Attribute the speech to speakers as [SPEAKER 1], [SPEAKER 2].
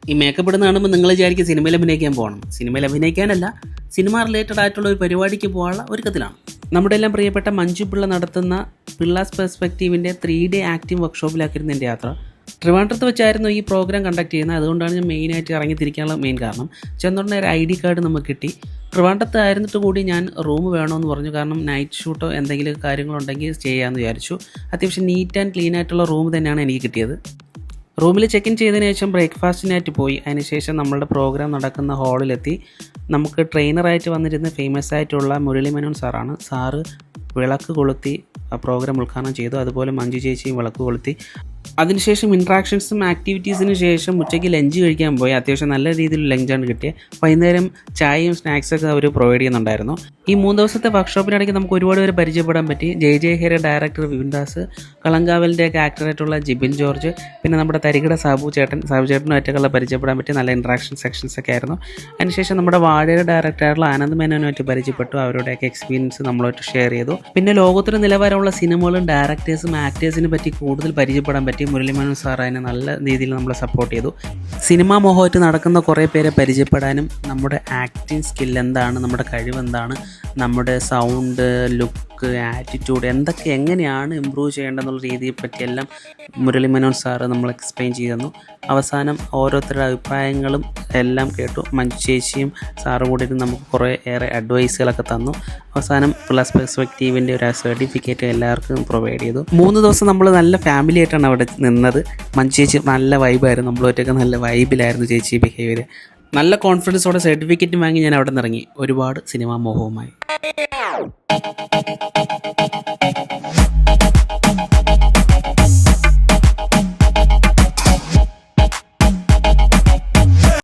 [SPEAKER 1] ഈ മേക്കപ്പ് ഇടുന്ന കാണുമ്പോൾ നിങ്ങൾ വിചാരിക്കും സിനിമയിൽ അഭിനയിക്കാൻ പോകണം. സിനിമയിൽ അഭിനയിക്കാനല്ല, സിനിമ റിലേറ്റഡ് ആയിട്ടുള്ള ഒരു പരിപാടിക്ക് പോകാനുള്ള ഒരുക്കത്തിലാണ്. നമ്മുടെ എല്ലാം പ്രിയപ്പെട്ട മഞ്ജു പിള്ള നടത്തുന്ന പിള്ളാസ് പെർസ്പെക്റ്റീവിൻ്റെ 3D ആക്ടിംഗ് വർക്ക്ഷോപ്പിലാക്കിയിരുന്ന എൻ്റെ യാത്ര. ട്രിവാൻഡ്രത്ത് വെച്ചായിരുന്നു ഈ പ്രോഗ്രാം കണ്ടക്ട് ചെയ്യുന്നത്. അതുകൊണ്ടാണ് ഞാൻ മെയിനായിട്ട് ഇറങ്ങിത്തിരിക്കാനുള്ള മെയിൻ കാരണം. ചെന്നുടനെ ഒരു ID കാർഡ് നമുക്ക് കിട്ടി. ട്രിവാൻഡ്രത്ത് ആയിരുന്നിട്ട് കൂടി ഞാൻ റൂം വേണമെന്ന് പറഞ്ഞു. കാരണം നൈറ്റ് ഷൂട്ടോ എന്തെങ്കിലും കാര്യങ്ങളുണ്ടെങ്കിൽ സ്റ്റേ ചെയ്യാമെന്ന് വിചാരിച്ചു. അത്യാവശ്യം നീറ്റ് ആൻഡ് ക്ലീൻ ആയിട്ടുള്ള റൂം തന്നെയാണ് എനിക്ക് കിട്ടിയത്. റൂമിൽ ചെക്ക് ഇൻ ചെയ്തതിന് ശേഷം ബ്രേക്ക്ഫാസ്റ്റിനായിട്ട് പോയി. അതിനുശേഷം നമ്മളുടെ പ്രോഗ്രാം നടക്കുന്ന ഹാളിലെത്തി. നമുക്ക് ട്രെയിനറായിട്ട് വന്നിരുന്ന ഫേമസ് ആയിട്ടുള്ള മുരളി മേനോൻ സാറാണ്. സാറ് വിളക്ക് കൊളുത്തി പ്രോഗ്രാം ഉദ്ഘാടനം ചെയ്തു. അതുപോലെ മഞ്ജു ചേച്ചിയും വിളക്ക് കൊളുത്തി. അതിനുശേഷം ഇൻട്രാക്ഷൻസും ആക്ടിവിറ്റീസിന് ശേഷം ഉച്ചയ്ക്ക് ലഞ്ച് കഴിക്കാൻ പോയി. അത്യാവശ്യം നല്ല രീതിയിൽ ലഞ്ചാണ് കിട്ടിയത്. വൈകുന്നേരം ചായയും സ്നാക്സൊക്കെ അവർ പ്രൊവൈഡ് ചെയ്യുന്നുണ്ടായിരുന്നു. ഈ 3 ദിവസത്തെ വർക്ക്ഷോപ്പിനിടയ്ക്ക് നമുക്ക് ഒരുപാട് പേര് പരിചയപ്പെടാൻ പറ്റി. ജയ ഹേര ഡയറക്ടർ വിപിൻ ദാസ്, കളങ്കാവലിൻ്റെയൊക്കെ ആക്ടറായിട്ടുള്ള ജിബിൻ ജോർജ്, പിന്നെ നമ്മുടെ തരികിട സാബു ചേട്ടനുമായിട്ടൊക്കെ പരിചയപ്പെടാൻ പറ്റി. നല്ല ഇൻട്രാക്ഷൻ സെക്ഷൻസ് ഒക്കെ ആയിരുന്നു. അതിനുശേഷം നമ്മുടെ വാഴയുടെ ഡയറക്ടറായിട്ടുള്ള ആനന്ദ് മേനോനുമായിട്ട് പരിചയപ്പെട്ടു. അവരുടെയൊക്കെ എക്സ്പീരിയൻസ് നമ്മളായിട്ട് ഷെയർ ചെയ്തു. പിന്നെ ലോകത്തിന് നിലവാരമുള്ള സിനിമകളും ഡയറക്ടേഴ്സും ആക്ടേഴ്സിനെ പറ്റി കൂടുതൽ പരിചയപ്പെടാൻ പറ്റി. മുരളി മേനോൻ സാർ അതിനെ നല്ല രീതിയിൽ നമ്മളെ സപ്പോർട്ട് ചെയ്തു. സിനിമാ മോഹമായിട്ട് നടക്കുന്ന കുറേ പേരെ പരിചയപ്പെടാനും നമ്മുടെ ആക്ടിങ് സ്കിൽ എന്താണ്, നമ്മുടെ കഴിവെന്താണ്, നമ്മുടെ സൗണ്ട്, ലുക്ക്, ആറ്റിറ്റ്യൂഡ് എന്തൊക്കെ എങ്ങനെയാണ് ഇമ്പ്രൂവ് ചെയ്യേണ്ടതെന്നുള്ള രീതിയെ പറ്റിയെല്ലാം മുരളി മേനോൻ സാറ് നമ്മൾ എക്സ്പ്ലെയിൻ ചെയ്തു. അവസാനം ഓരോരുത്തരുടെ അഭിപ്രായങ്ങളും എല്ലാം കേട്ടു. മഞ്ജു ചേച്ചിയും സാറും കൂടി നമുക്ക് കുറേ ഏറെ അഡ്വൈസുകളൊക്കെ തന്നു. അവസാനം പ്ലസ് പെർസ്പെക്റ്റീവിൻ്റെ ഒരു സർട്ടിഫിക്കറ്റ് എല്ലാവർക്കും പ്രൊവൈഡ് ചെയ്തു. 3 ദിവസം നമ്മൾ നല്ല ഫാമിലി ആയിട്ടാണ് അവിടെ നിന്നത്. മഞ്ജു ചേച്ചി നല്ല വൈബായിരുന്നു. നമ്മളൊറ്റൊക്കെ നല്ല വൈബിലായിരുന്നു ചേച്ചി ബിഹേവിയർ. നല്ല കോൺഫിഡൻസോടെ സർട്ടിഫിക്കറ്റ് വാങ്ങി ഞാൻ അവിടെ നിന്ന് ഇറങ്ങി. ഒരുപാട് സിനിമാ മോഹവുമായി.